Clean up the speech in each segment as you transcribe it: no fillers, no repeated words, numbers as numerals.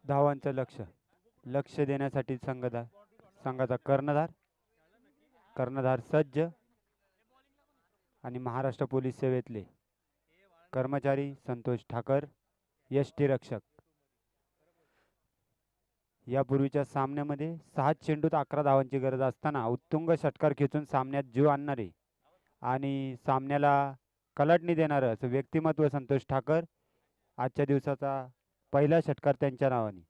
धावांचं लक्ष देण्यासाठी संघाचा कर्णधार सज्ज आणि महाराष्ट्र पोलीस सेवेतले कर्मचारी संतोष ठाकर यष्टीरक्षक. यापूर्वीच्या सामन्यामध्ये 6 चेंडूत 11 धावांची गरज असताना उत्तुंग षटकार खेचून सामन्यात जीव आणणारे आणि सामन्याला कलाटणी देणारं असं व्यक्तिमत्व संतोष ठाकर. आजच्या दिवसाचा पहिला षटकार त्यांच्या नावाने.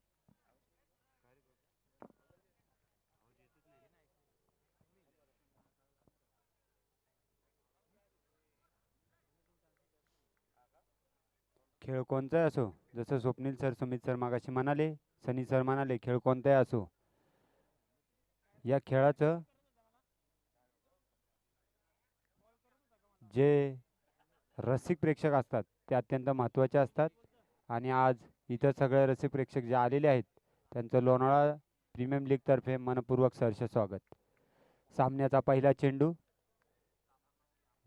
खेळ कोणताही असो, जसं स्वप्नील सर सुमित सर मागाशी म्हणाले, सनी सर म्हणाले, खेळ कोणताही असो, या खेळाचं जे रसिक प्रेक्षक असतात ते अत्यंत महत्त्वाचे असतात. आणि आज इतर सगळे रसिक प्रेक्षक जे आलेले आहेत त्यांचं लोणावळा प्रीमियम लीग तर्फे मनपूर्वक सहर्ष स्वागत. सामन्याचा पहिला चेंडू,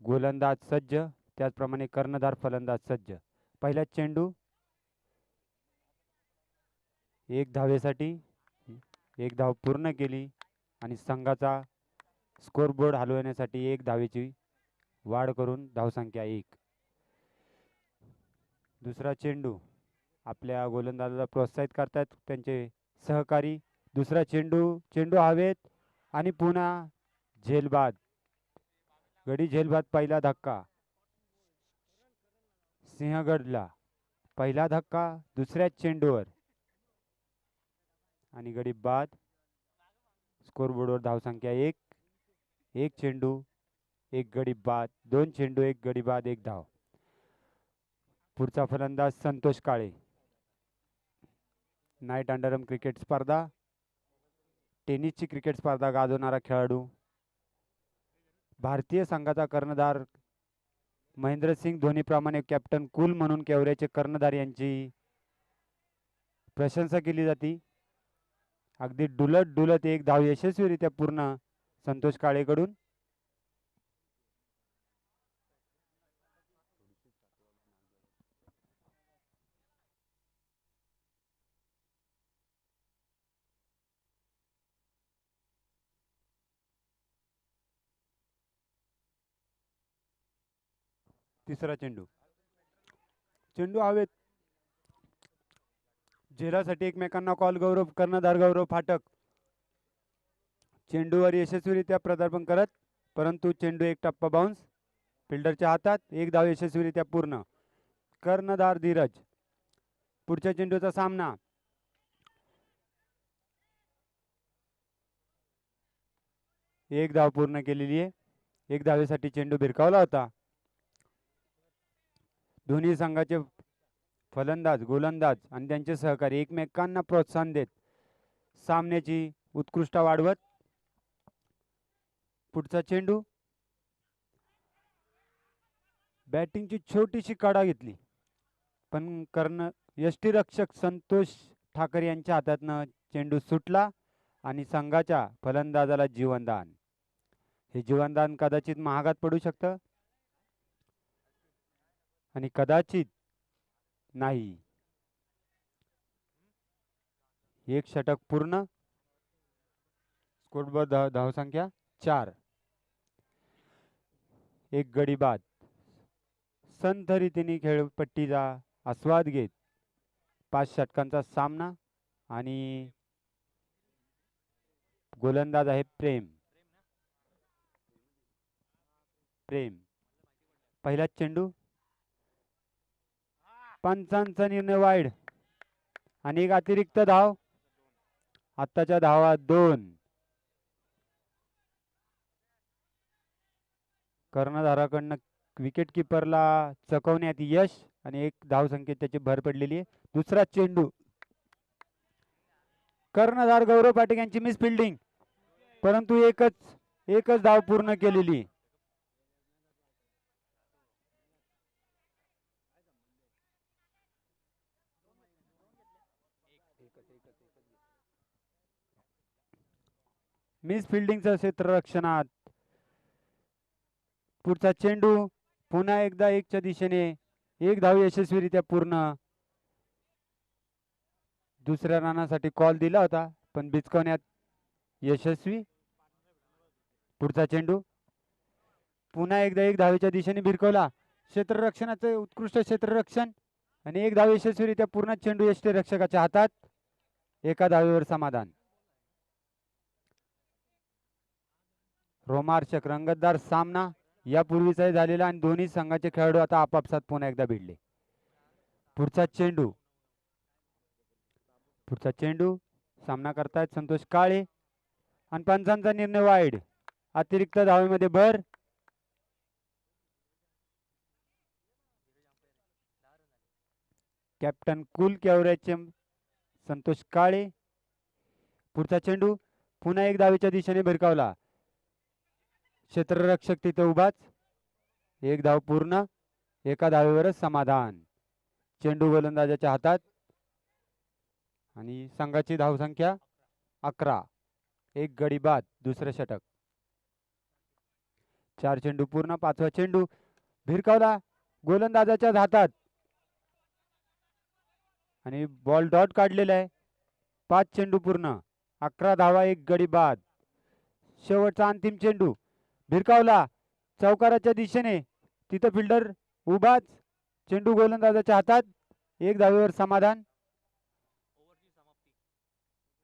गोलंदाज सज्ज, त्याचप्रमाणे कर्णधार फलंदाज सज्ज. पहिला चेंडू 1 धावेसाठी, 1 धाव पूर्ण केली आणि संघाचा स्कोरबोर्ड हलवण्यासाठी 1 धावेची वाढ करून धावसंख्या 1. दुसरा चेंडू, आपल्या गोलंदाजाला प्रोत्साहित करतात त्यांचे सहकारी. दुसरा चेंडू हवेत आणि पुन्हा झेलबाद, गडी झेलबाद. पहिला धक्का सिंहगडला, पहिला धक्का दुसऱ्याच चेंडूवर आणि गडी बाद. स्कोरबोर्डवर धावसंख्या 1. 1 चेंडू 1 गडी बाद, 2 चेंडू 1 गडी बाद, 1 धाव. पुढचा फलंदाज संतोष काळे. नाईट अंडरआर्म क्रिकेट स्पर्धा, टेनिसची क्रिकेट स्पर्धा गाजवणारा खेळाडू. भारतीय संघाचा कर्णधार महेंद्रसिंग धोनीप्रमाणे कॅप्टन कूल म्हणून केवऱ्याचे कर्णधार यांची प्रशंसा केली जाते. अगदी डुलत 1 धाव यशस्वीरित्या पूर्ण संतोष काळेकडून. तिसरा चेंडू हवेत, झेलासाठी एकमेकांना कॉल. कर्णधार गौरव फाटक चेंडूवर यशस्वीरित्या प्रदार्पण करत, परंतु चेंडू 1 टप्पा बाउन्स फिल्डरच्या हातात. 1 धाव यशस्वीरित्या पूर्ण. कर्णधार धीरज. पुढच्या चेंडूचा सामना, एक धाव पूर्ण केलेली आहे. 1 धावेसाठी चेंडू भिरकावला होता. दोन्ही संघाचे फलंदाज, गोलंदाज आणि त्यांचे सहकारी एकमेकांना प्रोत्साहन देत सामन्याची उत्कृष्टता वाढवत. पुढचा चेंडू, बॅटिंगची छोटीशी कडा घेतली, पण यष्टीरक्षक संतोष ठाकर यांच्या हातातनं चेंडू सुटला आणि संघाच्या फलंदाजाला जीवनदान. हे जीवनदान कदाचित महागात पडू शकतं आणि कदाचित नाही. 1 षटक पूर्ण. स्कोरबोर्ड धावसंख्या 4. 1 गडी बाद. संथ रीतीने खेळपट्टीचा आस्वाद घेत 5 षटकांचा सामना. आणि गोलंदाज आहे प्रेम. पहिला चेंडू, पंचांचा निर्णय वाईड आणि 1 अतिरिक्त धाव. आत्ताच्या धावा 2. कर्णधाराकडनं विकेट किपरला चकवण्यात यश आणि 1 धावसंख्येत त्याची भर पडलेली आहे. दुसरा चेंडू, कर्णधार गौरव पाटील यांची मिस फिल्डिंग, परंतु एकच धाव पूर्ण केलेली. मिस फिल्डिंगचं क्षेत्ररक्षणात. पुढचा चेंडू पुन्हा एकदा 1च्या दिशेने, 1 धाव यशस्वीरित्या पूर्ण. दुसऱ्या रानासाठी कॉल दिला होता पण बिचकवण्यात यशस्वी. पुढचा चेंडू पुन्हा एकदा एक धावेच्या दिशेने भिरकवला. क्षेत्ररक्षणाचे उत्कृष्ट क्षेत्ररक्षण आणि एक धाव यशस्वीरित्या पूर्ण चेंडू यष्टीरक्षकाच्या हातात. एका धावेवर समाधान. रोमांचक रंगतदार सामना यापूर्वीचाही झालेला आणि दोन्ही संघाचे खेळाडू आता आपापसात पुन्हा एकदा भिडले. पुढचा चेंडू सामना करतायत संतोष काळे आणि पंचांचा निर्णय वाईड. अतिरिक्त धावेमध्ये भर. कॅप्टन कुल केवऱ्याचे संतोष काळे. पुढचा चेंडू पुन्हा एक धावेच्या दिशेने भिरकावला. क्षेत्ररक्षक तिथे उभाच. एक धाव पूर्ण. एका धावेवरच समाधान. चेंडू गोलंदाजाच्या हातात आणि संघाची धावसंख्या 11. एक गडी बाद. दुसरे षटक. 4 चेंडू पूर्ण. पाचवा चेंडू भिरकावला गोलंदाजाच्या हातात आणि बॉल डॉट काढलेला आहे. 5 चेंडू पूर्ण. 11 धावा. एक गडी बाद. शेवटचा अंतिम चेंडू भिरकावला चौकाराच्या दिशेने. तिथं फिल्डर उभाच. चेंडू गोलंदाजाच्या हातात. एक धावेवर समाधान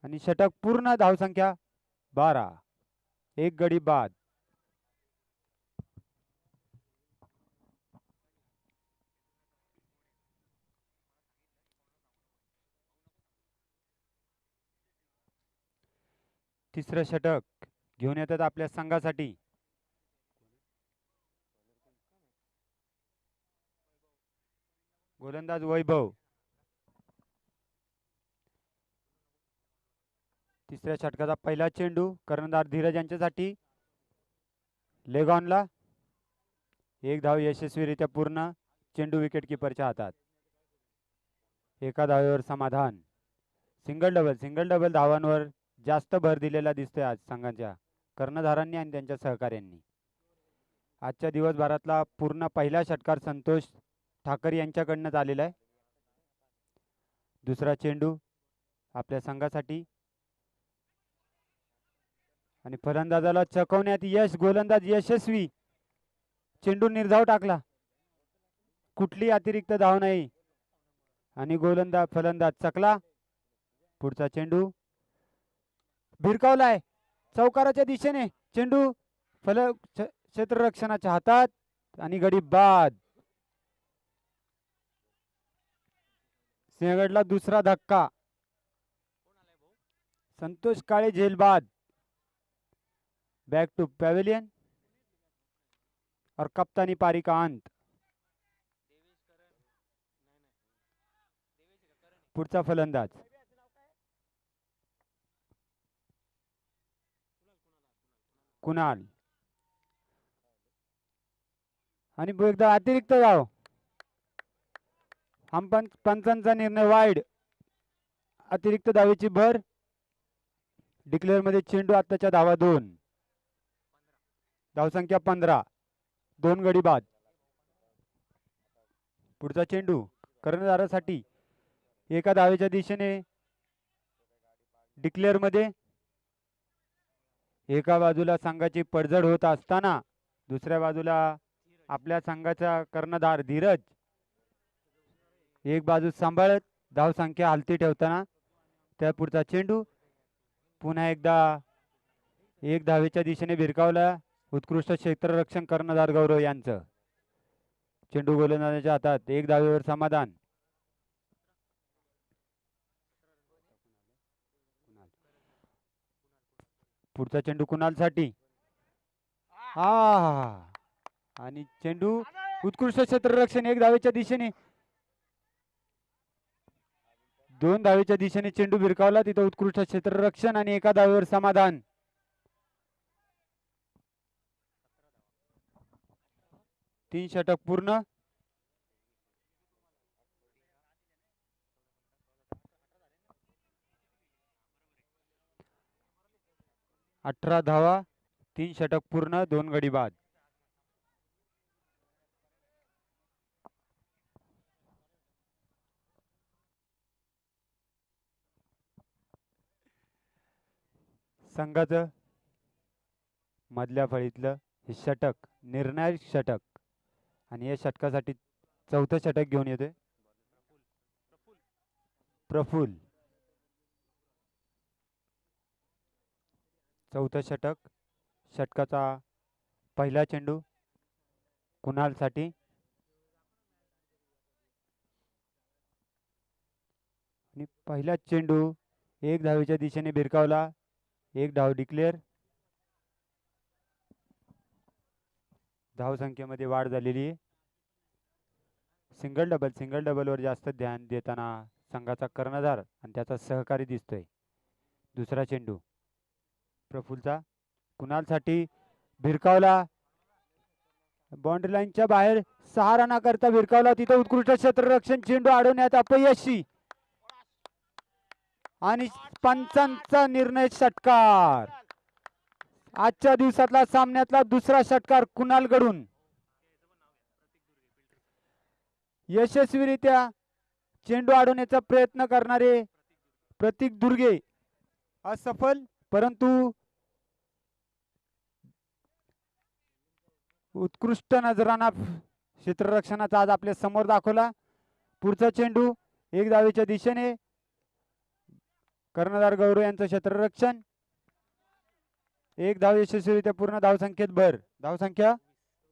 आणि षटक पूर्ण. धावसंख्या 12. एक गडी बाद. तिसरं षटक घेऊन येतात आपल्या संघासाठी गोलंदाज वैभव. तिसऱ्या षटकाचा पहिला चेंडू कर्णधार धीरज यांच्यासाठी. लेग ऑनला. एक धाव यशस्वीरित्या पूर्ण. चेंडू विकेट किपरच्या हातात. एका धावेवर समाधान. सिंगल डबल धावांवर जास्त भर दिलेला दिसतोय आज संघाच्या कर्णधारांनी आणि त्यांच्या सहकाऱ्यांनी. आजच्या दिवसभरातला पूर्ण पहिला षटकार संतोष ठाकर यांच्याकडनं आलेला आहे. दुसरा चेंडू आपल्या संघासाठी आणि फलंदाजाला चकवण्यात यश. गोलंदाज यशस्वी. चेंडू निर्धाव टाकला. कुठली अतिरिक्त धाव नाही आणि फलंदाज चकला. पुढचा चेंडू भिरकावलाय चौकाराच्या दिशेने. चेंडू क्षेत्ररक्षणाच्या हातात आणि गडी बाद. सिंहगडला दुसरा धक्का. संतोष काळे झेलबाद. बैक टू पैवेलियन और कप्तानी पारी का अंत. पुढचा फलंदाज कुणाल आणि एकदा अतिरिक्त धाव. पंचांचा निर्णय वाईड. अतिरिक्त धावेची भर. डिक्लेअर मध्ये चेंडू. आताच्या धावा 2. धावसंख्या 15. 2 गडी बाद. पुढचा चेंडू कर्णधारासाठी एका धावेच्या दिशेने. डिक्लेअर मध्ये एका बाजूला संघाची पडझड होत असताना दुसऱ्या बाजूला आपल्या संघाचा कर्णधार धीरज एक बाजू सांभाळत धावसंख्या हलती ठेवताना. त्या पुढचा चेंडू पुन्हा एकदा एक धावेच्या दिशेने भिरकावला. उत्कृष्ट क्षेत्ररक्षण कर्णधार गौरव यांचं. चेंडू गोलंदाजाच्या हातात. एक धावेवर समाधान. पुढचा चेंडू कुणालसाठी. आणि चेंडू उत्कृष्ट क्षेत्ररक्षण. एक धावेच्या दिशेने. 2 धावेच्या दिशेने चेंडू भिरकावला. तिथं उत्कृष्ट क्षेत्ररक्षण आणि एका धावेवर समाधान. तीन षटक पूर्ण. अठरा धावा. 3 षटक पूर्ण. 2 गडी बाद. संघाचं मधल्या फळीतलं हे षटक, निर्णायक षटक, आणि या षटकासाठी चौथं षटक घेऊन येतोय प्रफुल्ल. चौथं षटक, षटकाचा पहिला चेंडू कुणालसाठी. आणि पहिला चेंडू एक धावेच्या दिशेने भिरकावला. एक धाव डिक्लेअर. धावसंख्येमध्ये वाढ झालेली आहे. सिंगल डबलवर जास्त ध्यान देताना संघाचा कर्णधार आणि त्याचा सहकारी दिसतोय. दुसरा चेंडू प्रफुल्लचा कुणालसाठी भिरकावला. बाउंड्री लाईनच्या बाहेर 6 रनाकरता भिरकावला. तिथे उत्कृष्ट क्षेत्ररक्षण, चेंडू अडवण्यात अपयशी आणि पंचांचा निर्णय षटकार. आजच्या दिवसातला सामन्यातला दुसरा षटकार कुणालकडून. यशस्वीरित्या चेंडू अडवण्याचा प्रयत्न करणारे प्रतीक दुर्गे असफल, परंतु उत्कृष्ट नजराना क्षेत्ररक्षणाचा आज आपल्या समोर दाखवला. पुढचा चेंडू एक धावेच्या दिशेने, कर्णधार गौरव यांचं क्षेत्ररक्षण. एक धाव यशस्वीरित्या पूर्ण. धावसंख्येत भर. धावसंख्या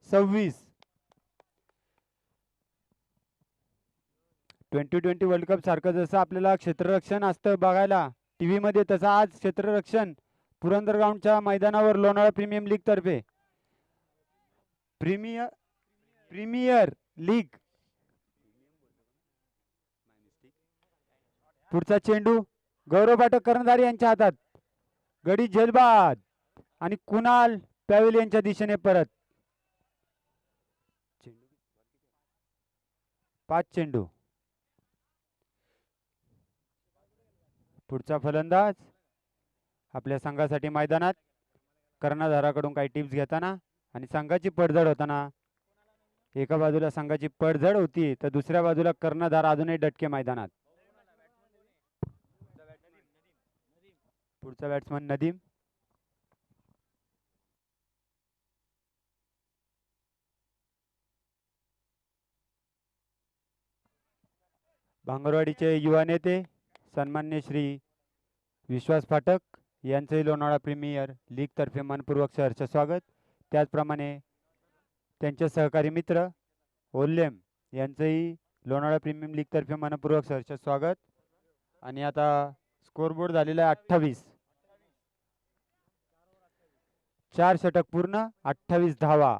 26. 2020 वर्ल्ड कप सारखं जसं आपल्याला क्षेत्ररक्षण असतं बघायला टीव्ही मध्ये, तसं आज क्षेत्ररक्षण पुरंदर ग्राउंडच्या मैदानावर लोणावळा प्रीमियम लीग तर्फे प्रीमियर लीग. पुढचा चेंडू गौरव पाठक कर्णधार यांच्या हातात. गडी झेलबाद आणि कुणाल पॅव्हिलियनच्या दिशेने परत. 5 चेंडू. पुढचा फलंदाज आपल्या संघासाठी मैदानात कर्णधाराकडून काही टिप्स घेताना आणि संघाची पडझड होताना. एका बाजूला संघाची पडझड होती तर दुसऱ्या बाजूला कर्णधार अजूनही डटके मैदानात. पुढचा बॅट्समन नदीम. भांगरवाडीचे युवा नेते सन्मान्य श्री विश्वास पाठक यांचंही लोणावळा प्रीमियर लीग तर्फे मनपूर्वक सहर्ष स्वागत. त्याचप्रमाणे त्यांचे सहकारी मित्र ओल्लेम यांचंही लोणावळा प्रीमियम लीग तर्फे मनपूर्वक सहर्ष स्वागत. आणि आता स्कोरबोर्ड झालेला आहे 28. 4 षटक पूर्ण, 28 धावा.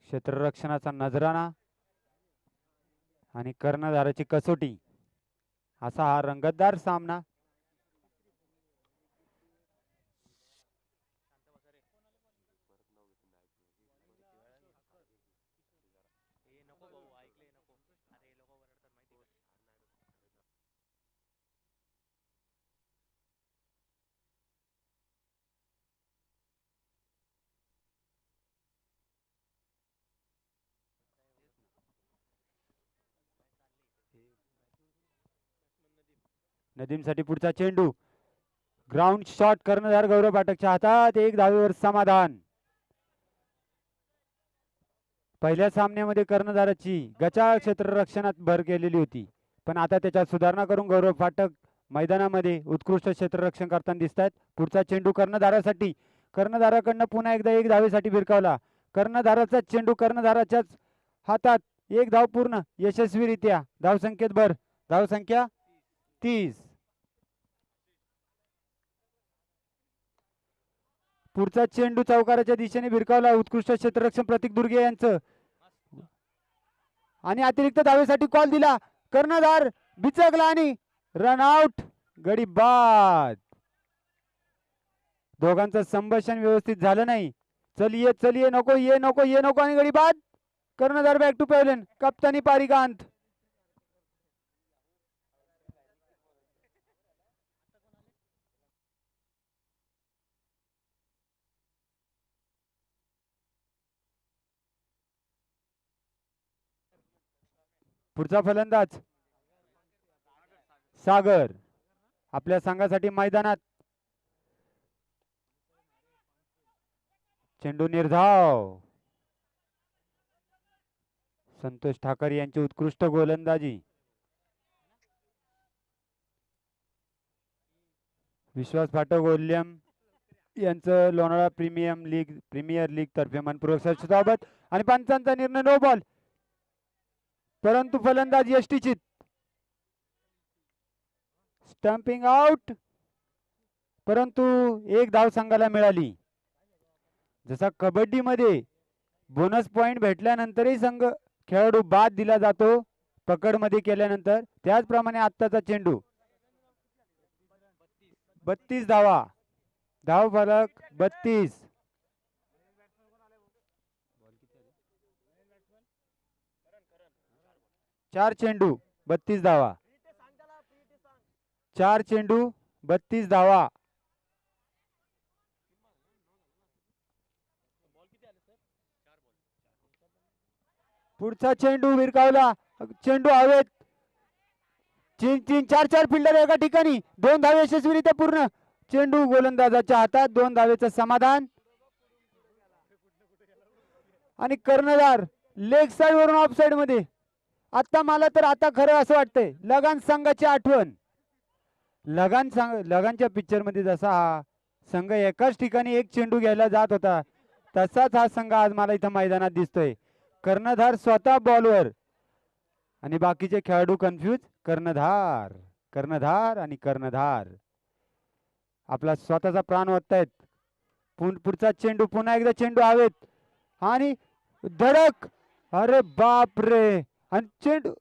क्षेत्ररक्षणाचा नजराणा आणि कर्णधाराची कसोटी असा हा रंगतदार सामना. नदीमसाठी पुढचा चेंडू ग्राउंड शॉट, कर्णधार गौरव पाठकच्या हातात. एक धावेवर समाधान. पहिल्या सामन्यामध्ये कर्णधाराची गचाळ क्षेत्ररक्षणात भर केलेली होती, पण आता त्याच्यात सुधारणा करून गौरव पाठक मैदानामध्ये उत्कृष्ट क्षेत्ररक्षण करताना दिसत आहेत. पुढचा चेंडू कर्णधारासाठी. कर्णधाराकडनं पुन्हा एकदा एक धावेसाठी भिरकावला. कर्णधाराचा चेंडू कर्णधाराच्याच हातात. एक धाव पूर्ण यशस्वीरित्या. धावसंख्येत भर. धावसंख्या 30. पुढचा चेंडू चौकाराच्या दिशेने भिरकावला. उत्कृष्ट क्षेत्ररक्षण प्रतीक दुर्गे यांचं, आणि अतिरिक्त धावेसाठी कॉल दिला. कर्णधार बिचकला आणि रनआउट. गडी बाद. दोघांचं संभाषण व्यवस्थित झालं नाही. चलिये चलिये, नको ये नको ये नको, आणि गडी बाद. कर्णधार बॅक टू पॅव्हलियन. कप्तानी पारिकांत. पुढचा फलंदाज सागर आपल्या संघासाठी मैदानात. चेंडू निर्धाव. संतोष ठाकर यांची उत्कृष्ट गोलंदाजी. विश्वास फाटक ओल्यम यांचं लोणावळा प्रीमियर लीग तर्फे मनपूर्वक स्वागत. आणि पंचांचा निर्णय नो बॉल, परंतु फलंदाज यष्टीचित. स्टंपिंग आउट, परंतु एक धाव संघाला मिळाली. जसा कबड्डीमध्ये बोनस पॉइंट भेटल्यानंतरही संघ खेळाडू बाद दिला जातो पकडमध्ये केल्यानंतर, त्याचप्रमाणे आत्ताचा चेंडू 32 धावा, धाव फलक 32. चार चेंडू 32 धावा, 4 चेंडू 32 धावा. पुढचा चेंडू विरकावला. चेंडू हवेत. 4 फिल्डर एका ठिकाणी. 2 धावे यशस्वीरित्या पूर्ण. चेंडू गोलंदाजाच्या हातात. 2 धावेचं समाधान. आणि कर्णधार लेग साइड वरून ऑफ साइड मध्ये. आता मला तर आता खरं असं वाटतंय लगान संघाची आठवण. लगानच्या पिक्चर मध्ये जसा हा संघ एकाच ठिकाणी एक चेंडू घ्यायला जात होता, तसाच हा संघ आज मला इथं मैदानात दिसतोय. कर्णधार स्वतः बॉलवर आणि बाकीचे खेळाडू कन्फ्यूज. कर्णधार कर्णधार आणि कर्णधार आपला स्वतःचा प्राण ओततायत. पुढचा चेंडू, पुन्हा एकदा चेंडू हवेत आणि धडक. अरे बाप रे. आणि चेंडू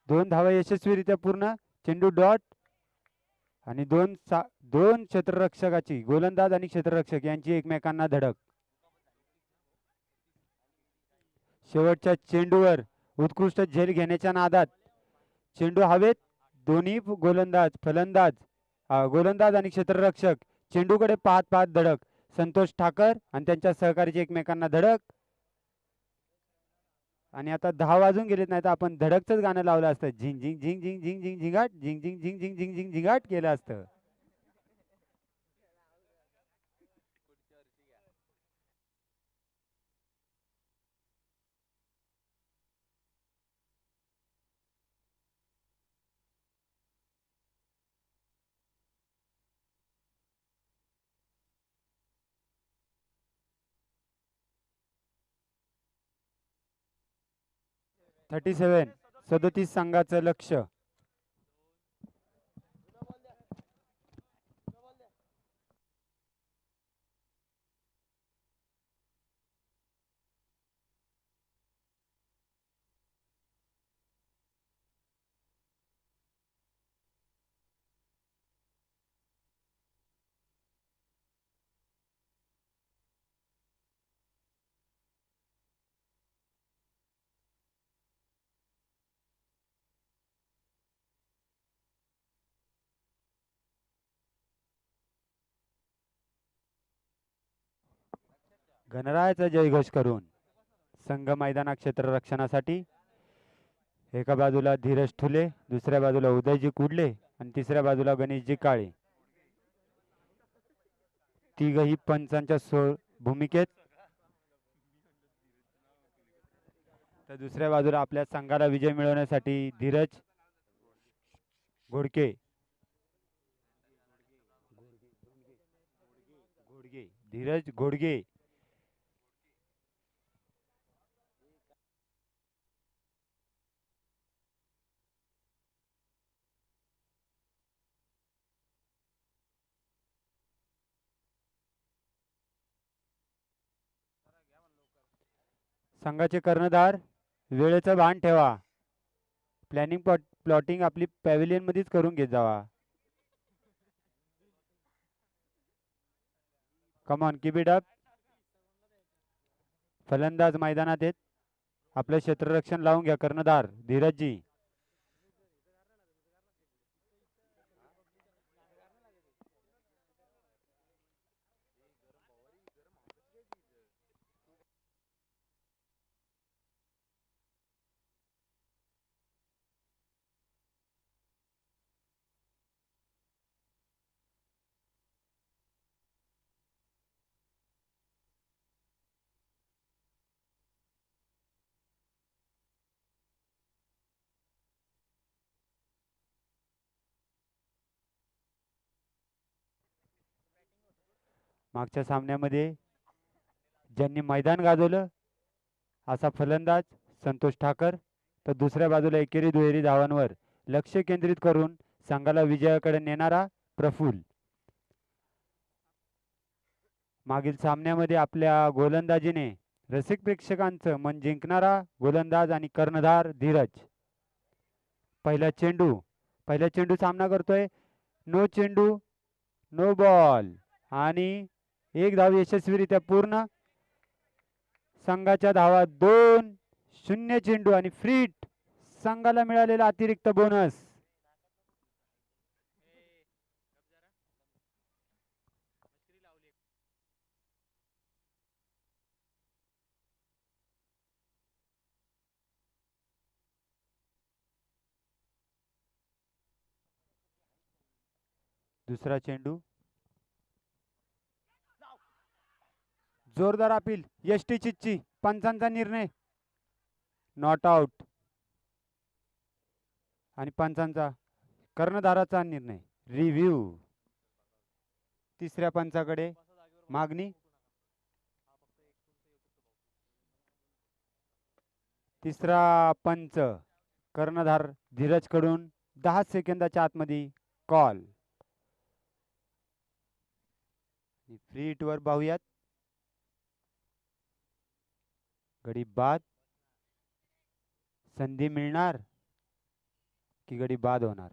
2 धावा यशस्वीरित्या पूर्ण. चेंडू डॉट आणि दोन क्षेत्ररक्षकाची, गोलंदाज आणि क्षेत्ररक्षक यांची एकमेकांना धडक. शेवटच्या चेंडूवर उत्कृष्ट झेल घेण्याच्या नादात चेंडू हवेत. दोन्ही गोलंदाज आणि क्षेत्ररक्षक चेंडूकडे पाहत पाहत धडक. संतोष ठाकर आणि त्यांच्या सहकार्याची एकमेकांना धडक. आणि आता 10 वाजून गेलेत, नाही तर आपण धडकच गाणं लावलं असतं. झिंग झिंग झिंग झिंग झिंग झिंग झिंगाट, झिंग झिंग झिंग झिंग झिंग झिंग झिंगाट केलं असतं. (37) 37 संघाचं लक्ष. गणरायाचा जयघोष करून संघ मैदाना क्षेत्ररक्षणासाठी. एका बाजूला धीरज ठुले, दुसऱ्या बाजूला उदयजी कुडले आणि तिसऱ्या बाजूला गणेशजी काळे. तिघही पंचांच्या भूमिकेत. तर दुसऱ्या बाजूला आपल्या संघाला विजय मिळवण्यासाठी धीरज घोडके, धीरज घोडगे. संघाचे कर्णधार वेळेचं भान ठेवा. प्लॉटिंग आपली पॅव्हिलियन मध्येच करून घेत जावा. Come on, keep it up. फलंदाज मैदानात आहेत. आपलं क्षेत्ररक्षण लावून घ्या कर्णधार धीरजजी. मागच्या सामन्यामध्ये ज्यांनी मैदान गाजवलं असा फलंदाज संतोष ठाकर, तर दुसऱ्या बाजूला एकेरी दुहेरी धावांवर लक्ष केंद्रित करून संघाला विजयाकडे नेणारा प्रफुल्ल. मागील सामन्यामध्ये आपल्या गोलंदाजीने रसिक प्रेक्षकांचं मन जिंकणारा गोलंदाज आणि कर्णधार धीरज. पहिला चेंडू सामना करतोय. नो चेंडू नो बॉल आणि एक धाव यशस्वीरित्या पूर्ण. संघाच्या धावा 2-0 चेंडू आणि फ्री हिट. संघाला मिळालेला अतिरिक्त बोनस. दुसरा चेंडू जोरदार अपील. एसटी चिच्ची. पंचांचा निर्णय नॉट आउट आणि पंचांचा कर्णधाराचा निर्णय रिव्ह्यू. तिसऱ्या पंचाकडे मागणी. तिसरा पंच कर्णधार धीरज कडून 10 सेकंदाच्या आतमध्ये कॉल. फ्री हिट वर पाहूयात. गडी बाद. संधी मिळणार की गडी बाद होणार.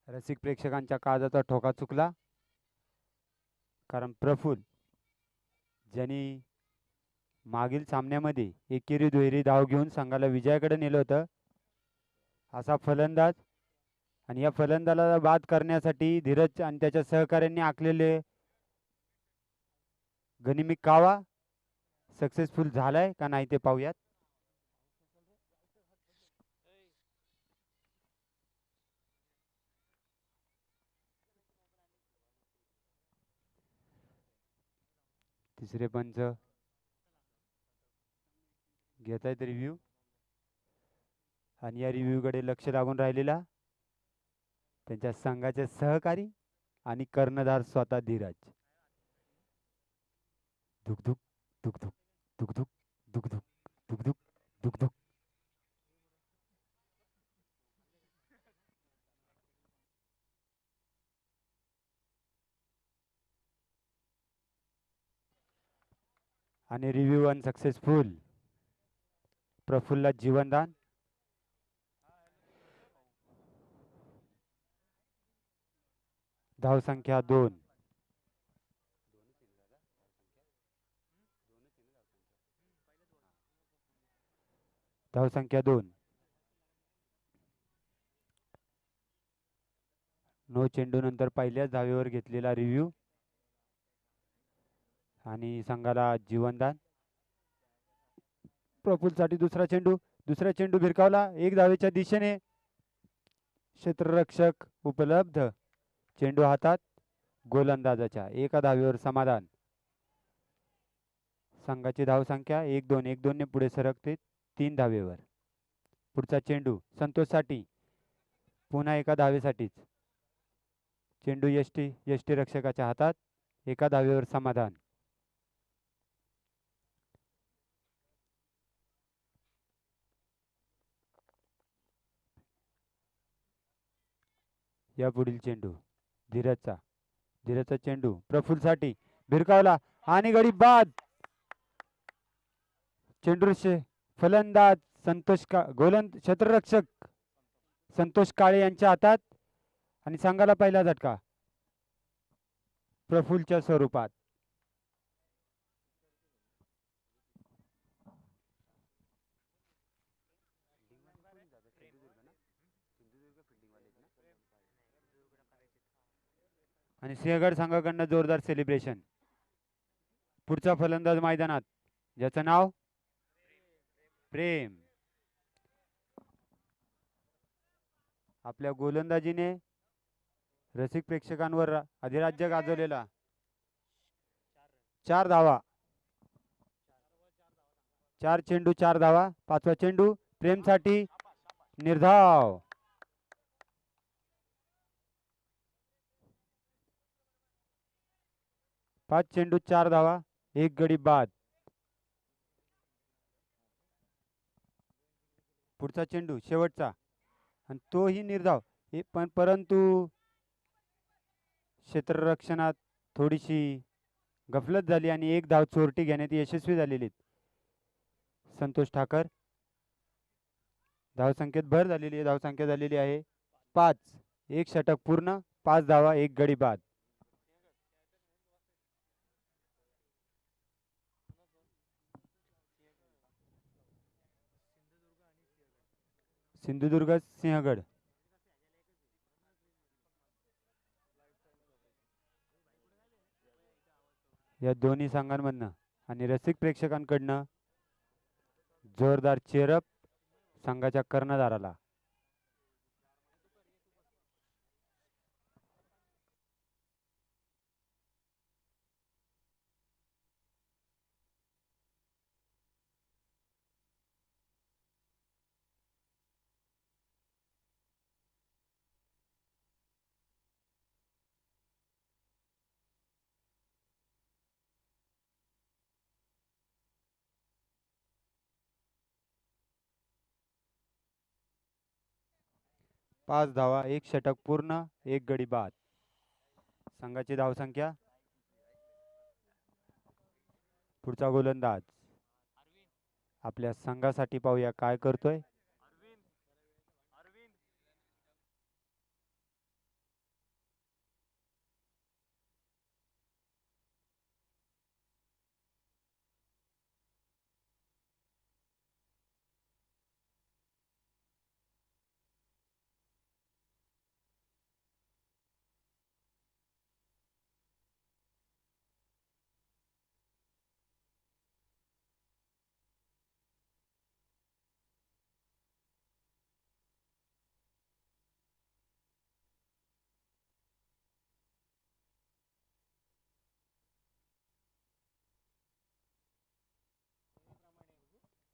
रसिक प्रेक्षकांच्या काळजाचा ठोका चुकला, कारण प्रफुल्ल ज्यांनी मागील सामन्यामध्ये एकेरी दुहेरी धाव घेऊन संघाला विजयाकडे नेलं होतं असा फलंदाज, आणि या फलंदाजाला बाद करण्यासाठी धीरज आणि त्याच्या सहकाऱ्यांनी आखलेले गनिमी कावा सक्सेसफुल झालाय का नाही ते पाहूयात. तिसरे पंच घेत आहेत रिव्ह्यू, आणि या रिव्ह्यू कडे लक्ष लागून राहिलेला त्यांच्या संघाचे सहकारी आणि कर्णधार स्वतः धीरज. धुकधुक धुकधुक धुकधुक धुकधुक धुकधुक धुकधुक. आणि रिव्ह्यू अनसक्सेसफुल. प्रफुल्लला जीवनदान. धाव संख्या 2. धाव संख्या 2. नो चेंडू नंतर पहिल्याच धावेवर घेतलेला रिव्ह्यू आणि संघाला जीवनदान. प्रफुल्लसाठी दुसरा चेंडू भिरकावला. एक धावेच्या दिशेने क्षेत्ररक्षक उपलब्ध. चेंडू हातात. गोलंदाजाच्या एका धावेवर समाधान. संघाची धाव संख्या 1-2 ने पुढे सरकते 3 धावेवर. पुढचा चेंडू संतोषसाठी. पुन्हा एका धावेसाठीच. चेंडू यष्टी रक्षकाच्या हातात. एका धावेवर समाधान. या पुढील चेंडू धीरजचा चेंडू प्रफुल्लसाठी भिरकावला आणि गडी बाद. चेंडू फलंदाज क्षेत्ररक्षक संतोष काळे यांच्या हातात, आणि संघाला पहिला झटका प्रफुल्लच्या स्वरूपात. आणि सिंहगड संघाकडनं जोरदार सेलिब्रेशन. पुढचा फलंदाज मैदानात ज्याचं नाव प्रेम. आपल्या गोलंदाजीने रसिक प्रेक्षकांवर अधिराज्य गाजवलेला. 4 धावा. 4 चेंडू 4 धावा. 5वा चेंडू प्रेमसाठी निर्धाव. 5 चेंडू 4 धावा, 1 गडी बाद. पुढचा चेंडू शेवटचा आणि तोही निर्धाव. पण परंतु क्षेत्ररक्षणात थोडीशी गफलत झाली आणि 1 धाव चोरटी घेण्यात यशस्वी झालेली. संतोष ठाकर धावसंख्येत भर झालेली आहे. धावसंख्या झालेली आहे 5. 1 षटक पूर्ण, 5 धावा, 1 गडी बाद. सिंधुदुर्ग सिंहगड. या दोन्ही संघांमधनं आणि रसिक प्रेक्षकांकडनं जोरदार चेअरअप संघाच्या कर्णधाराला. पाच धावा, 1 षटक पूर्ण, 1 गडी बाद. संघाची धावसंख्या. पुढचा गोलंदाज आपल्या संघासाठी पाहूया काय करतोय.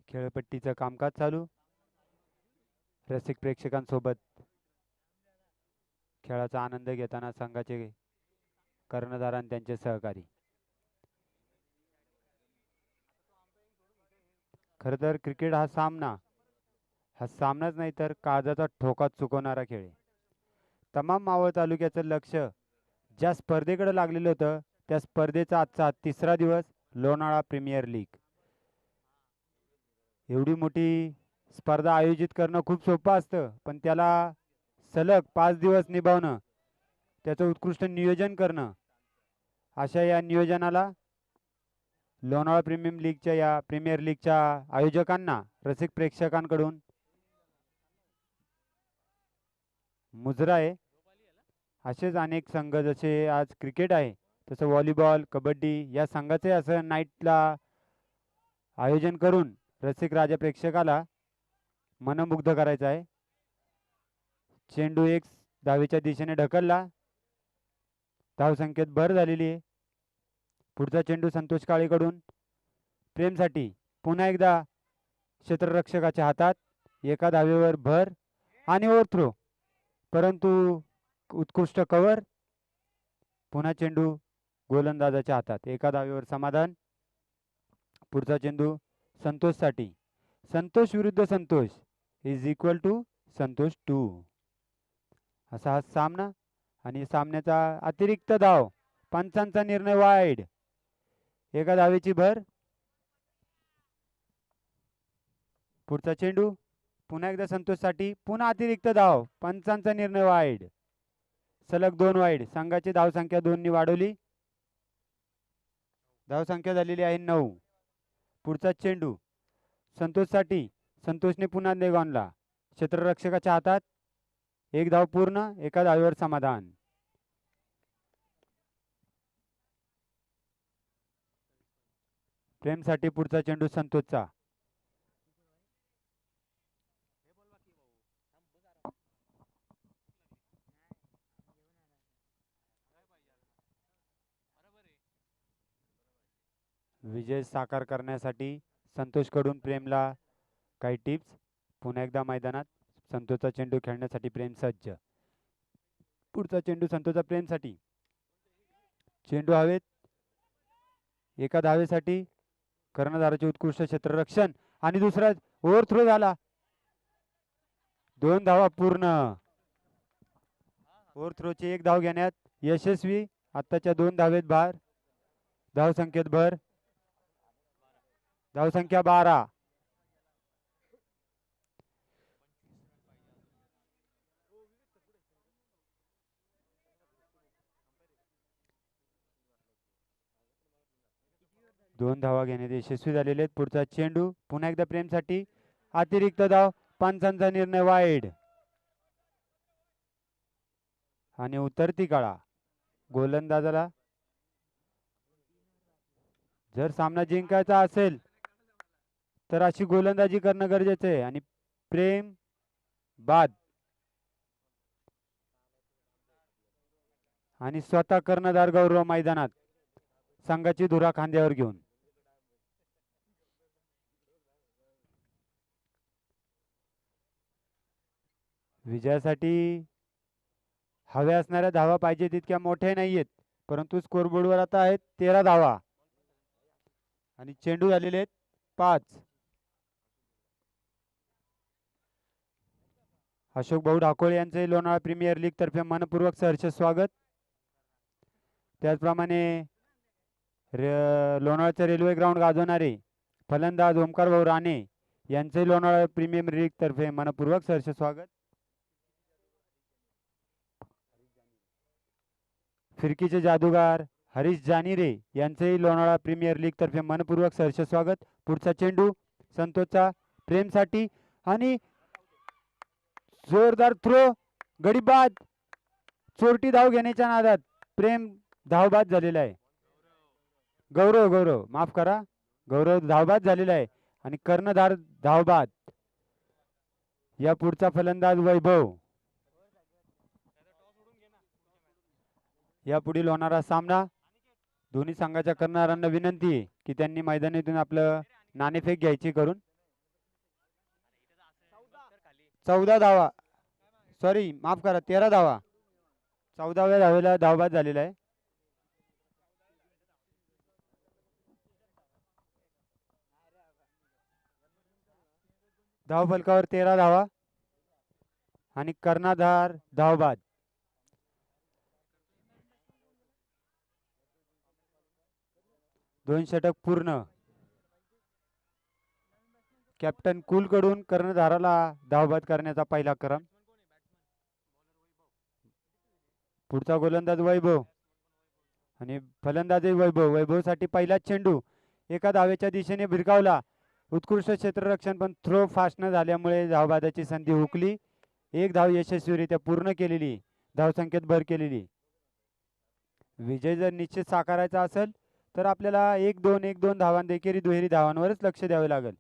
खेळपट्टीचं कामकाज चालू. रसिक प्रेक्षकांसोबत खेळाचा आनंद घेताना संघाचे कर्णधार आणि त्यांचे सहकारी. खरं तर क्रिकेट हा सामनाच नाही तर काळजाचा ठोका चुकवणारा खेळ आहे. तमाम मावळ तालुक्याचं लक्ष ज्या स्पर्धेकडे लागलेलं होतं त्या स्पर्धेचा आजचा 3रा दिवस लोणाळा प्रीमियर लीग. एवढी मोठी स्पर्धा आयोजित करणं खूप सोपं असतं, पण त्याला सलग 5 दिवस निभावणं, त्याचं उत्कृष्ट नियोजन करणं, अशा या नियोजनाला लोणावळा प्रीमियर लीगच्या आयोजकांना रसिक प्रेक्षकांकडून मुजरा आहे. असेच अनेक संघ जसे आज क्रिकेट आहे तसं व्हॉलीबॉल, कबड्डी या संघाचे असं नाईटला आयोजन करून रसिक राजा प्रेक्षकाला मनमुग्ध करायचं आहे. चेंडू 1 धावेच्या दिशेने ढकलला. धावसंख्येत भर झालेली आहे. पुढचा चेंडू संतोष काळेकडून प्रेमसाठी पुन्हा एकदा क्षेत्ररक्षकाच्या हातात. 1 धावेवर भर आणि ओव्हरथ्रो, परंतु उत्कृष्ट कव्हर. पुन्हा चेंडू गोलंदाजाच्या हातात. 1 धावेवर समाधान. पुढचा चेंडू संतोषसाठी. संतोष विरुद्ध Santosh is equal to Santosh 2. असा हा सामना आणि सामन्याचा अतिरिक्त धाव. पंचांचा निर्णय वाईड. 1 धावेची भर. पुढचा चेंडू पुन्हा एकदा संतोषसाठी. पुन्हा अतिरिक्त धाव. पंचांचा निर्णय वाईड. सलग 2 वाईड. संघाची धावसंख्या 2 ने वाढवली. धावसंख्या झालेली आहे 9. पुढचा चेंडू संतोषसाठी. संतोषने पुन्हा नेगॉनला. क्षेत्ररक्षकाच्या हातात. 1 धाव पूर्ण, 1 धावेवर समाधान. प्रेमसाठी पुढचा चेंडू संतोषचा. विजय साकार करण्यासाठी संतोषकडून प्रेमला काही टिप्स. पुन्हा एकदा मैदानात संतोषचा चेंडू खेळण्यासाठी प्रेम सज्ज. पुढचा चेंडू संतोषचा प्रेमसाठी. चेंडू हवेत. एका धावेसाठी कर्णधाराचे उत्कृष्ट क्षेत्ररक्षण आणि दुसरा ओव्हरथ्रो झाला. 2 धावा पूर्ण. ओव्हरथ्रोची 1 धाव घेण्यात यशस्वी. आत्ताच्या 2 धावेत भार. धावसंख्येत भर. धावसंख्या 12. दोन धावा घेण्यात यशस्वी झालेले आहेत. पुढचा चेंडू पुन्हा एकदा प्रेमसाठी. अतिरिक्त धाव. पंचांचा निर्णय वाईड आणि उतरती काळा. गोलंदाजाला जर सामना जिंकायचा असेल तर अशी गोलंदाजी करणं गरजेचं आहे. आणि प्रेम बाद आणि स्वतः कर्णधार गौरव मैदानात संघाची धुरा खांद्यावर घेऊन. विजयासाठी हव्या असणाऱ्या धावा पाहिजे तितक्या मोठ्या नाहीयेत, परंतु स्कोरबोर्डवर आता आहेत 13 धावा आणि चेंडू झालेले आहेत 5. अशोक भाऊ ढाकोळे यांचे लोणावळा प्रीमियर लीग तर्फे मनपूर्वक सहर्ष स्वागत. त्याचप्रमाणे लोणावळ्याचे रेल्वे ग्राउंड गाजवणारे फलंदाज ओमकार भाऊ राणे यांचे लोणावळा प्रीमियर लीग तर्फे मनपूर्वक सहर्ष स्वागत. फिरकीचे जादूगार हरीश जानीरे यांचेही लोणावळा प्रीमियर लीग तर्फे मनपूर्वक सहर्ष स्वागत. पुढचा चेंडू संतोषचा प्रेमसाठी आणि जोरदार थ्रो. गडीबाद. चोरटी धाव घेण्याच्या नादात प्रेम धावबाद झालेला आहे. गौरव माफ करा, गौरव धावबाद झालेला आहे आणि कर्णधार धावबाद. या पुढचा फलंदाज वैभव. या पुढील होणारा सामना दोन्ही संघाच्या कर्णधारांना विनंती आहे की त्यांनी मैदानातून आपलं नाणेफेक घ्यायची करून. 14 धावा, सॉरी माफ करा 13 धावा. 14व्या धावेला धावबाद झालेला आहे. धावफलकावर 13 धावा आणि कर्णधार धावबाद. दोन षटक पूर्ण. कॅप्टन कुल कडून कर्णधाराला धावबाद करण्याचा पहिला क्रम. पुढचा गोलंदाज वैभव आणि फलंदाज वैभवसाठी पहिला चेंडू एका धावेच्या दिशेने भिरकावला. उत्कृष्ट क्षेत्ररक्षण पण थ्रो फास्ट न झाल्यामुळे धावबादाची संधी हुकली. 1 धाव यशस्वीरित्या पूर्ण केलेली. धावसंख्येत भर केलेली. विजय जर निश्चित साकारायचा असेल तर आपल्याला 1-2 धावांदेखील दुहेरी धावांवरच लक्ष द्यावे लागेल.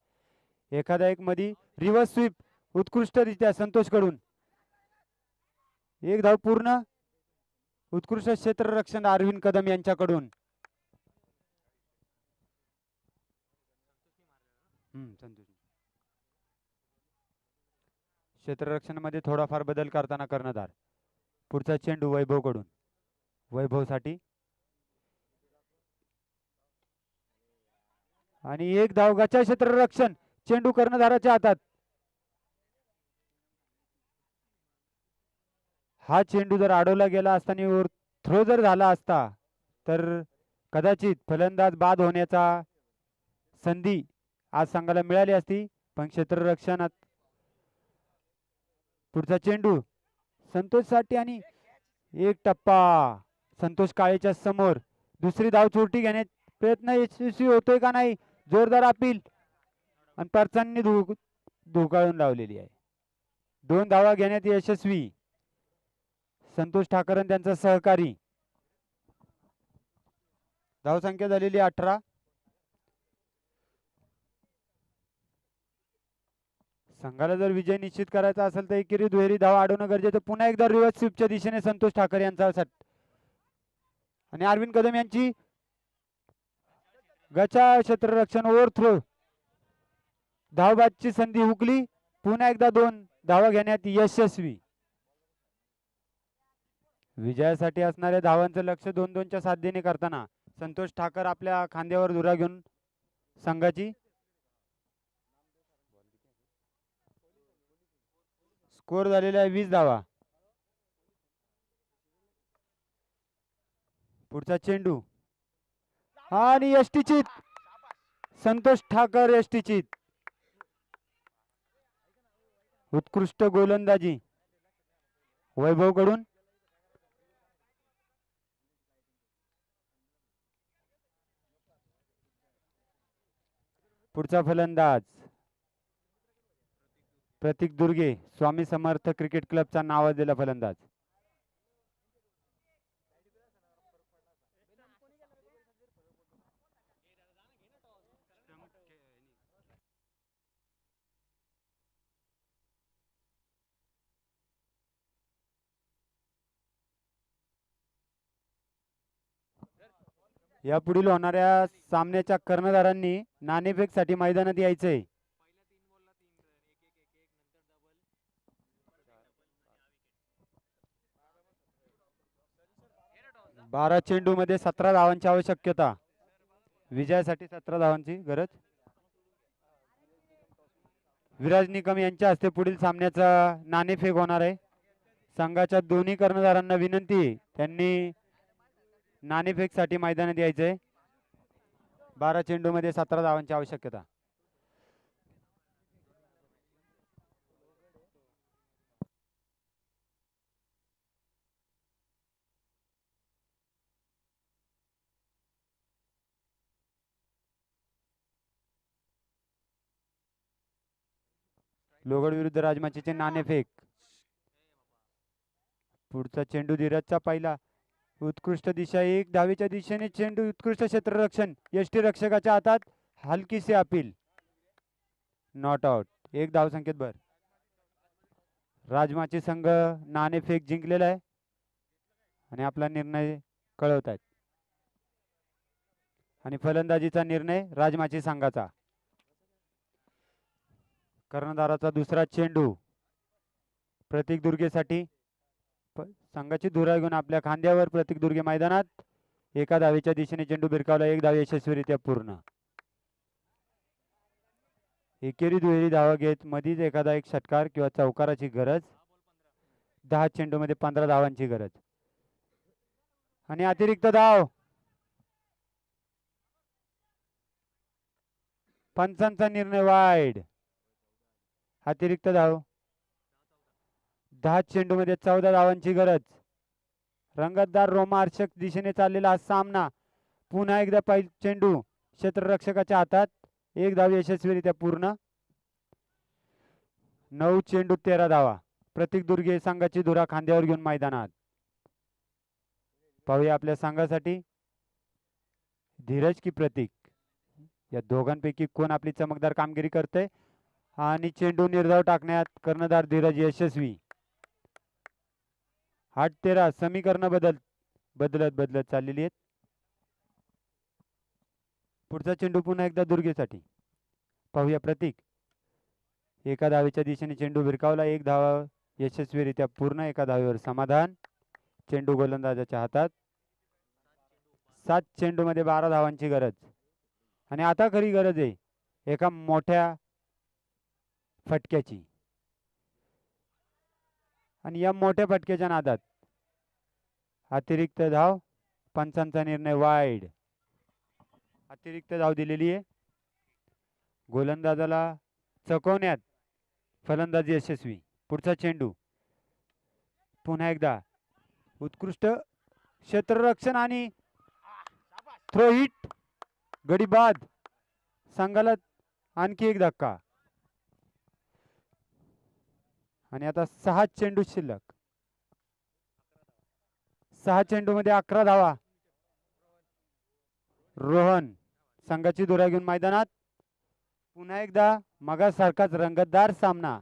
एखादा एक मध्ये रिव्हर्स स्वीप उत्कृष्टरित्या संतोष कडून. 1 धाव पूर्ण. उत्कृष्ट क्षेत्ररक्षण अरविंद कदम यांच्याकडून. क्षेत्ररक्षणामध्ये थोडाफार बदल करताना कर्णधार. पुढचा चेंडू वैभव कडून. वैभवसाठी आणि 1 धाव. गचा क्षेत्ररक्षण. चेंडू कर्णधाराच्या हातात. हा चेंडू जर अडवला गेला असताना थ्रो जर झाला असता तर कदाचित फलंदाज बाद होण्याचा संधी आज संघाला मिळाली असती. पण क्षेत्ररक्षणात पुढचा चेंडू संतोषसाठी आणि 1 टप्पा. संतोष काळेच्या समोर. दुसरी धाव चोरटी घेण्यात प्रयत्न यशस्वी होतोय का नाही. जोरदार अपील आणि परचांनी धुकाळून लावलेली आहे. 2 धावा घेण्यात यशस्वी संतोष ठाकरन त्यांचा सहकारी. धावसंख्या झालेली 18. संघाला जर विजय निश्चित करायचा असेल तर एकेरी दुहेरी धावा अडवणं गरजेचं. पुन्हा एकदा रिव्हर्स स्वीपच्या दिशेने संतोष ठाकरे यांचा सट आणि अरविंद कदम यांची गचा क्षेत्ररक्षण. ओव्हरथ्रो. धावबादची संधी हुकली. पुन्हा एकदा 2 धावा घेण्यात यशस्वी. विजयासाठी असणाऱ्या धावांचं लक्ष 2-2च्या साध्येने करताना संतोष ठाकर आपल्या खांद्यावर धुरा घेऊन संघाची स्कोर झालेला आहे 20 धावा. पुढचा चेंडू आणि यष्टीचित. संतोष ठाकर यष्टीचित. उत्कृष्ट गोलंदाजी वैभव कडून. पुढचा फलंदाज प्रतीक दुर्गे, स्वामी समर्थ क्रिकेट क्लबचा नावाजलेला फलंदाज. यापुढील होणाऱ्या सामन्याच्या कर्णधारांनी नाणेफेकसाठी मैदानात यायचंय. 12 चेंडू मध्ये 17 धावांची आवश्यकता. विजयासाठी 17 धावांची गरज. विराज निकम यांच्या हस्ते पुढील सामन्याचा नाणेफेक होणार आहे. संघाच्या दोन्ही कर्णधारांना विनंती, त्यांनी नाणेफेकसाठी मैदानात यायचंय. 12 चेंडू मध्ये 17 धावांची आवश्यकता. लोगड विरुद्ध राजमाचीचे नाणेफेक. पुढचा चेंडू धीरजचा पहिला. उत्कृष्ट दिशा 1 धावेच्या दिशेने चेंडू. उत्कृष्ट क्षेत्ररक्षण यष्टी रक्षकाच्या हातात. हलकीसे अपील. Not out. 1 धाव संख्येत भर. राजमाची संघ नाणेफेक जिंकलेला आहे आणि आपला निर्णय कळवत आहेत. आणि फलंदाजीचा निर्णय राजमाची संघाचा. कर्णधाराचा दुसरा चेंडू प्रतीक दुर्गेसाठी. संघाची धुरा घेऊन आपल्या खांद्यावर प्रतीक दुर्गे मैदानात. 1 धावेच्या दिशेने चेंडू भिरकावला. 1 धाव यशस्वीरित्या पूर्ण. एकेरी दुहेरी धावा घेत मधीच एखादा एक षटकार किंवा चौकाराची गरज. 10 चेंडू मध्ये 15 धावांची गरज. आणि अतिरिक्त धाव. पंचांचा निर्णय वाईड. अतिरिक्त धाव. 10 चेंडू मध्ये 14 धावांची गरज. रंगतदार रोमार्चक दिशेने चाललेला हा सामना. पुन्हा एकदा चेंडू क्षेत्ररक्षकाच्या हातात. 1 धाव यशस्वीरित्या पूर्ण. 9 चेंडू 13 धावा. प्रतीक दुर्गे संघाची धुरा खांद्यावर घेऊन मैदानात. पाहूया आपल्या संघासाठी धीरज की प्रतीक या दोघांपैकी कोण आपली चमकदार कामगिरी करते. आणि चेंडू निर्धाव टाकण्यात कर्णधार धीरज यशस्वी. 8-13 समीकरण बदलत चाललेली आहेत. पुढचा चेंडू पुन्हा एकदा दुर्गेसाठी. पाहूया प्रतीक. 1 धावेच्या दिशेने चेंडू भिरकावला. 1 धाव यशस्वीरित्या पूर्ण. 1 धावेवर समाधान. चेंडू गोलंदाजाच्या हातात. 7 चेंडू मध्ये 12 धावांची गरज. आणि आता खरी गरज आहे एका मोठ्या फटक्याची. आणि या मोठ्या फटक्याच्या नादात अतिरिक्त धाव. पंचांचा निर्णय वाईड. अतिरिक्त धाव दिलेली आहे. गोलंदाजाला चकवण्यात फलंदाज यशस्वी. पुढचा चेंडू पुन्हा एकदा उत्कृष्ट क्षेत्ररक्षण आणि थ्रो हिट. गडी बाद. संघाला आणखी एक धक्का. आणि आता 6 चेंडू शिल्लक. 6 चेंडू मध्ये 11 धावा. रोहन संघाची धुरा घेऊन मैदानात. पुन्हा एकदा मगासारखाच रंगतदार सामना.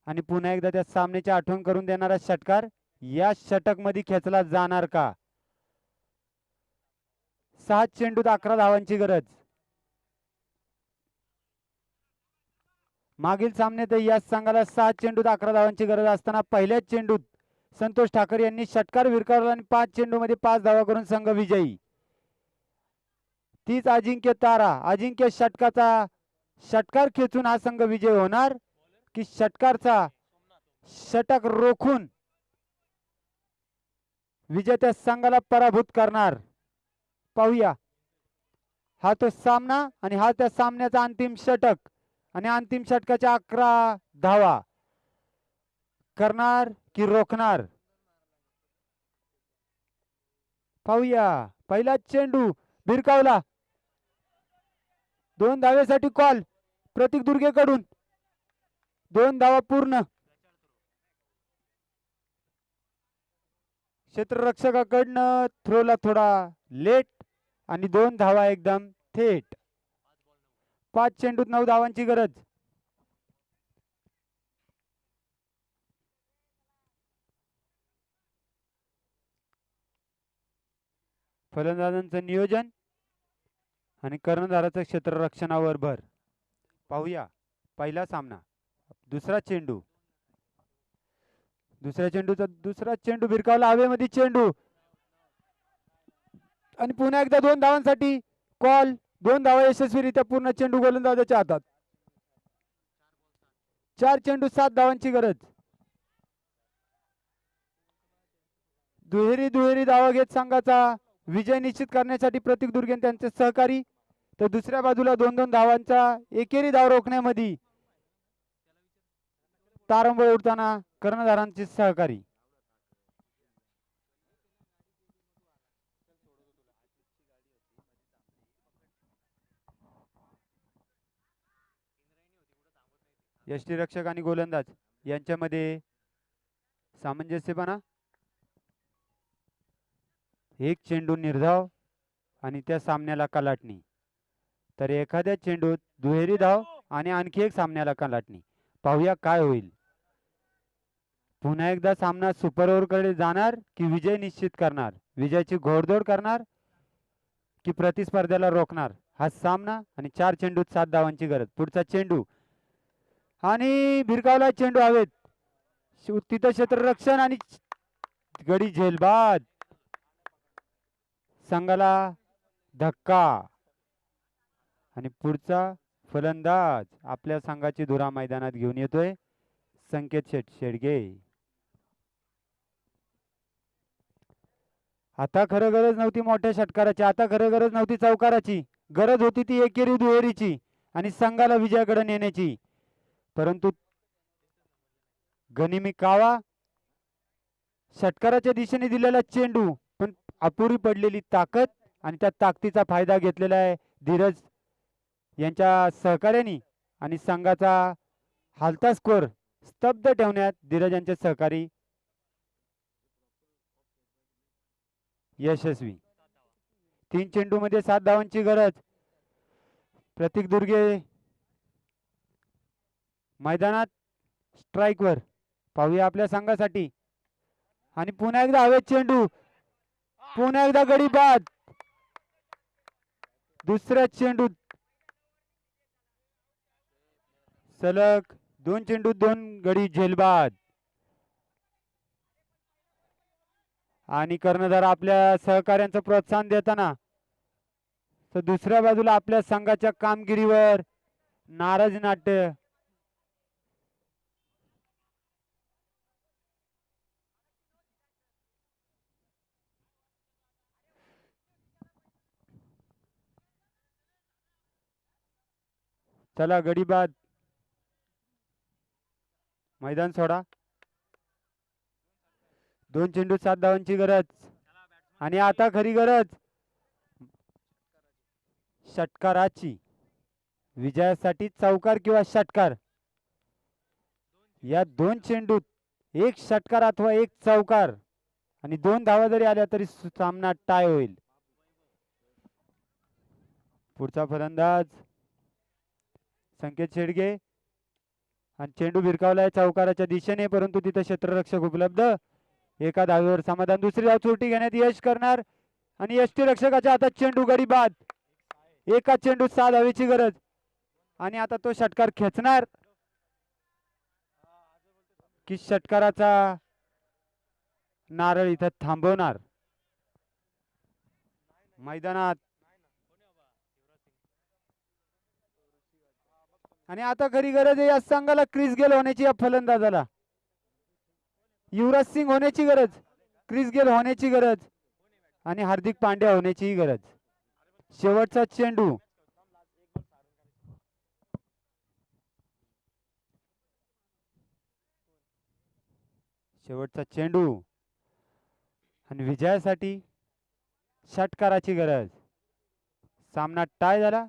आणि पुन्हा एकदा त्या सामन्याची आठवण करून देणारा षटकार या षटक मध्ये खेचला जाणार का. 6 चेंडूत 11 धावांची गरज. मागील सामन्यात या संघाला 6 चेंडूत 11 धावांची गरज असताना पहिल्याच चेंडूत संतोष ठाकर यांनी षटकार भिरकावला आणि 5 चेंडू मध्ये 5 धावा करून संघ विजयी. तीच अजिंक्य तारा, अजिंक्य षटकाचा षटकार खेचून हा संघ विजय होणार की षटकारचा षटक रोखून विजेत्या संघाला पराभूत करणार? पाहूया. हा तो सामना आणि हा त्या सामन्याचा अंतिम षटक आणि अंतिम षटकाच्या 11 धावा करणार की रोखणार? पाहूया. पहिला चेंडू भिरकावला. 2 धावेसाठी कॉल प्रतीक दुर्गेकडून. 2 धावा पूर्ण. क्षेत्ररक्षकाकडनं थ्रोला थोडा लेट आणि 2 धावा एकदम थेट. 5 चेंडूत 9 धावांची गरज. फलंदाजांचं नियोजन आणि कर्णधाराचं क्षेत्ररक्षणावर भर. पाहूया पहिला सामना. दुसरा चेंडू. दुसरा चेंडू भिरकावला. हवेमध्ये चेंडू आणि पुन्हा एकदा 2 धावांसाठी कॉल. 2 धावा यशस्वीरित्या पूर्ण. चेंडू गोलंदाजाच्या हातात. 4 चेंडू 7 धावांची गरज. दुहेरी धावा घेत संघाचा विजय निश्चित करण्यासाठी प्रतीक दुर्गे त्यांचे सहकारी. तर दुसऱ्या बाजूला 2-2 धावांचा एकेरी धाव रोखण्यामध्ये तारंबळ उडताना कर्णधारांचे सहकारी. यष्टीरक्षक आणि गोलंदाज यांच्यामध्ये सामंजस्यपणा. एक चेंडू निर्धाव आणि त्या सामन्याला कलाटणी. तर एखाद्या चेंडूत दुहेरी धाव आणि आणखी एक सामन्याला कलाटणी. पाहूया काय होईल. पुन्हा एकदा सामना सुपर ओव्हर कडे जाणार की विजय निश्चित करणार? विजयाची घोडदौड करणार की प्रतिस्पर्ध्याला रोखणार? हा सामना आणि 4 चेंडूत 7 धावांची गरज. पुढचा चेंडू आणि भिरकावला चेंडू हवेत. तिथं क्षेत्ररक्षण आणि गडी झेलबाद. संघाला धक्का आणि पुढचा फलंदाज आपल्या संघाची धुरा मैदानात घेऊन येतोय संकेत शेडगे. आता खरं गरज नव्हती मोठ्या षटकाराची. आता खरं गरज नव्हती चौकाराची. गरज होती ती एकेरी दुहेरीची आणि संघाला विजयाकडे नेण्याची. परंतु गनिमी कावा षटकाराच्या दिशेने दिलेला चेंडू पण अपुरी पडलेली ताकद आणि त्या ताकदीचा फायदा घेतलेला आहे धीरज यांच्या सहकार्याने आणि संघाचा हालता स्कोर स्तब्ध ठेवण्यात धीरज यांचे सहकारी यशस्वी. 3 चेंडू मध्ये 7 धावांची गरज. प्रतीक दुर्गे मैदानात स्ट्राईकवर. पाहूया आपल्या संघासाठी आणि पुन्हा एकदा हवेत चेंडू. पुन्हा एकदा गडी बाद. दुसऱ्या चेंडूत सलग 2 चेंडूत 2 गडी झेलबाद. आणि कर्णधार आपल्या सहकार्यांचं प्रोत्साहन देताना तर दुसऱ्या बाजूला आपल्या संघाच्या कामगिरीवर नाराज नाट्य. चला गडी बाद. मैदान सोडा. 2 चेंडू 7 धावांची गरज आणि आता खरी गरज षटकाराची. विजयासाठी चौकार किंवा षटकार. या 2 चेंडूत एक षटकार अथवा एक चौकार आणि 2 धावा जरी आल्या तरी सामना टाय होईल. पुढचा फलंदाज संकेत शेडगे आणि चेंडू भिरकावलाय चौकाराच्या दिशेने परंतु तिथे क्षेत्ररक्षक उपलब्ध. एका धावेवर समाधान. दुसरी धाव चोटी घेण्यात यश करणार आणि यष्टीरक्षकाच्या हातात चेंडू गडी बाद. एका चेंडूत 6 धावेची गरज आणि आता तो षटकार खेचणार की षटकाराचा नारळ इथं थांबवणार. मैदानात आणि आता खरी गरज आहे या संघाला क्रिस गेल होण्याची, या फलंदाजाला युवराज सिंग होण्याची गरज, क्रिस गेल होण्याची गरज आणि हार्दिक पांड्या होण्याचीही गरज. शेवटचा चेंडू. शेवटचा चेंडू आणि विजयासाठी षटकाराची गरज. सामना टाय झाला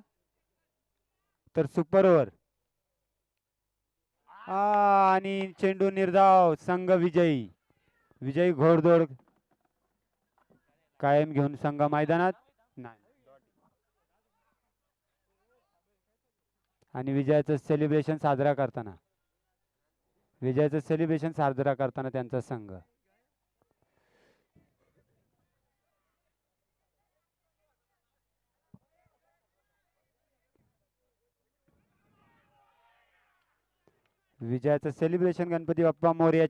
तर सुपर ओव्हर आणि चेंडू निर्धाव. संघ विजयी. विजयी घोडदौड कायम घेऊन संघ मैदानात. नाही. आणि विजयाचं सेलिब्रेशन साजरा करताना, विजयाचं सेलिब्रेशन साजरा करताना त्यांचा संघ. विजयाचं सेलिब्रेशन गणपती बाप्पा मोरयाच्या